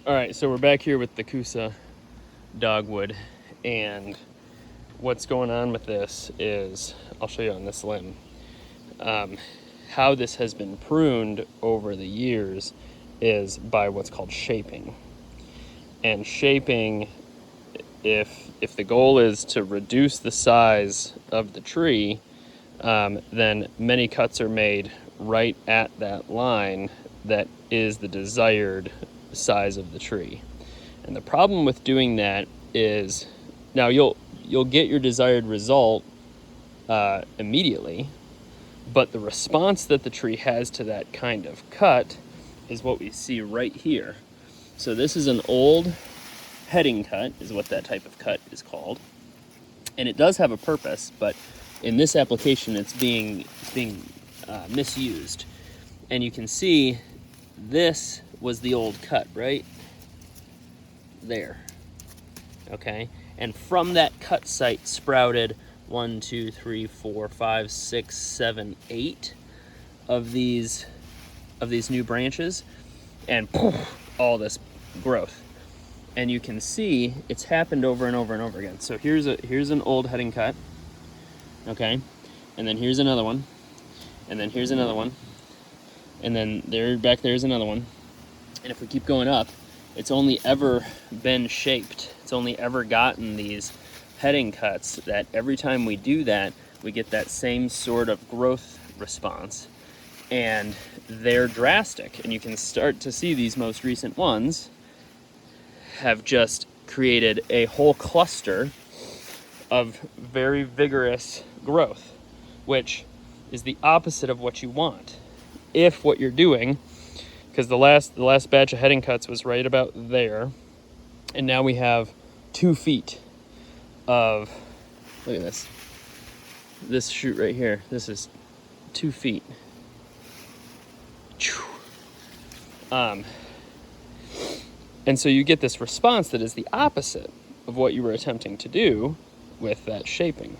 All right, so we're back here with the Coosa dogwood, and what's going on with this is, I'll show you on this limb, how this has been pruned over the years is by what's called shaping. And shaping, if the goal is to reduce the size of the tree, then many cuts are made right at that line that is the desired size of the tree. And the problem with doing that is, now you'll get your desired result immediately, but the response that the tree has to that kind of cut is what we see right here. So this is an old heading cut, is what that type of cut is called, and it does have a purpose, but in this application it's being misused. And you can see this was the old cut right there. Okay, and from that cut site sprouted 1, 2, 3, 4, 5, 6, 7, 8 of these new branches, and poof, all this growth. And you can see it's happened over and over and over again. So here's an old heading cut, okay, and then here's another one, and then here's another one, and then back there's another one. And if we keep going up, it's only ever been shaped. It's only ever gotten these heading cuts that every time we do that, we get that same sort of growth response. And they're drastic. And you can start to see these most recent ones have just created a whole cluster of very vigorous growth, which is the opposite of what you want. If what you're doing, because the last batch of heading cuts was right about there, and now we have 2 feet of, look at this shoot right here. This is 2 feet. And so you get this response that is the opposite of what you were attempting to do with that shaping,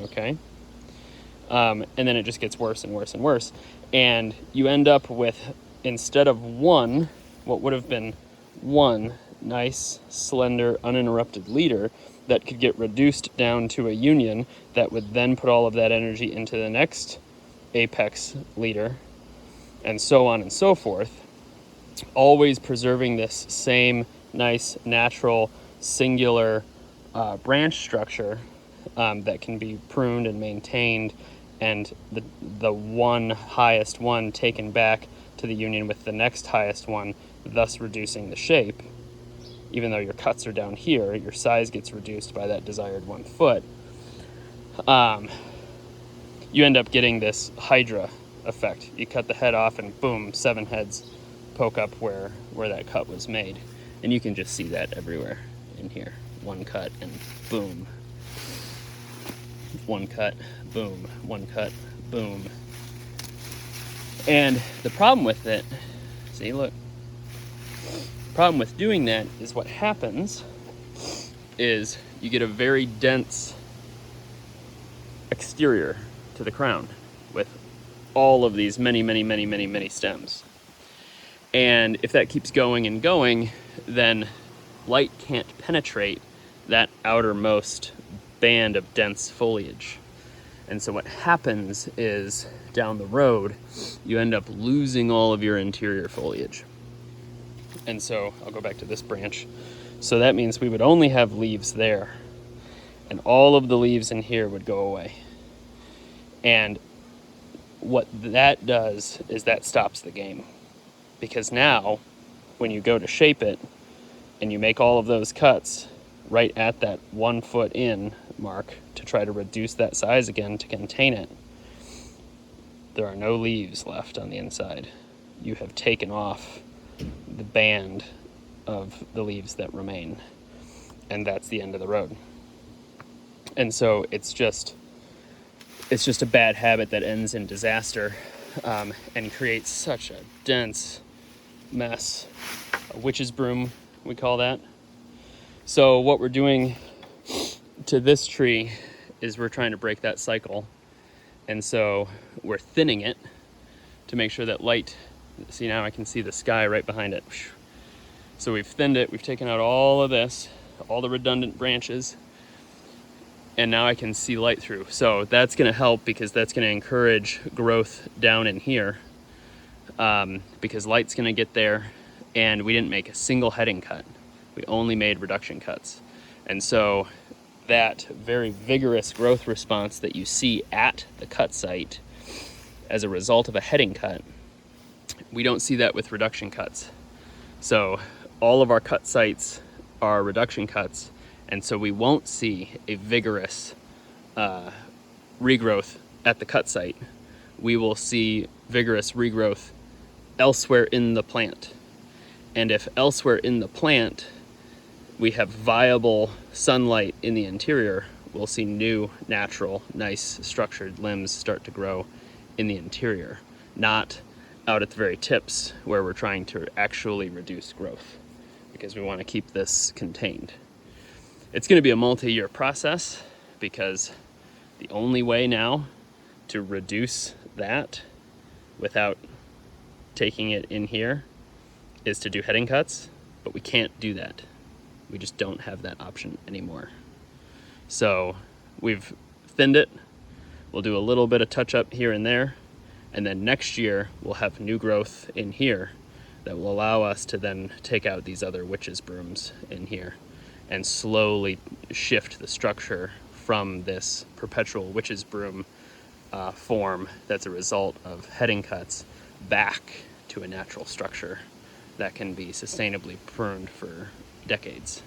okay? And then it just gets worse and worse and worse, and you end up with, instead of what would have been one nice, slender, uninterrupted leader that could get reduced down to a union that would then put all of that energy into the next apex leader, and so on and so forth, always preserving this same nice, natural, singular branch structure that can be pruned and maintained, and the one highest one taken back to the union with the next highest one, thus reducing the shape. Even though your cuts are down here, your size gets reduced by that desired 1 foot. You end up getting this Hydra effect. You cut the head off and boom, 7 heads poke up where that cut was made. And you can just see that everywhere in here. 1 cut and boom. 1 cut, boom. 1 cut, boom. And the problem with it, see, look, the problem with doing that is what happens is you get a very dense exterior to the crown with all of these many stems. And if that keeps going and going, then light can't penetrate that outermost band of dense foliage. And so what happens is, down the road, you end up losing all of your interior foliage. And so I'll go back to this branch. So that means we would only have leaves there, and all of the leaves in here would go away. And what that does is that stops the game. Because now, when you go to shape it, and you make all of those cuts right at that 1 foot in mark to try to reduce that size again to contain it, there are no leaves left on the inside. You have taken off the band of the leaves that remain, and that's the end of the road. And so it's just a bad habit that ends in disaster, and creates such a dense mess. A witch's broom, we call that. So what we're doing to this tree is we're trying to break that cycle. And so we're thinning it to make sure that light, see, now I can see the sky right behind it. So we've thinned it, we've taken out all of this, all the redundant branches, and now I can see light through. So that's gonna help because that's gonna encourage growth down in here, because light's gonna get there, and we didn't make a single heading cut. We only made reduction cuts. And so that very vigorous growth response that you see at the cut site as a result of a heading cut, we don't see that with reduction cuts. So all of our cut sites are reduction cuts, and so we won't see a vigorous regrowth at the cut site. We will see vigorous regrowth elsewhere in the plant. And if elsewhere in the plant we have viable sunlight in the interior, we'll see new, natural, nice structured limbs start to grow in the interior, not out at the very tips where we're trying to actually reduce growth, because we want to keep this contained. It's going to be a multi-year process, because the only way now to reduce that without taking it in here is to do heading cuts, but we can't do that. We just don't have that option anymore. So we've thinned it. We'll do a little bit of touch up here and there, and then next year we'll have new growth in here that will allow us to then take out these other witches' brooms in here and slowly shift the structure from this perpetual witch's broom form that's a result of heading cuts back to a natural structure that can be sustainably pruned for decades.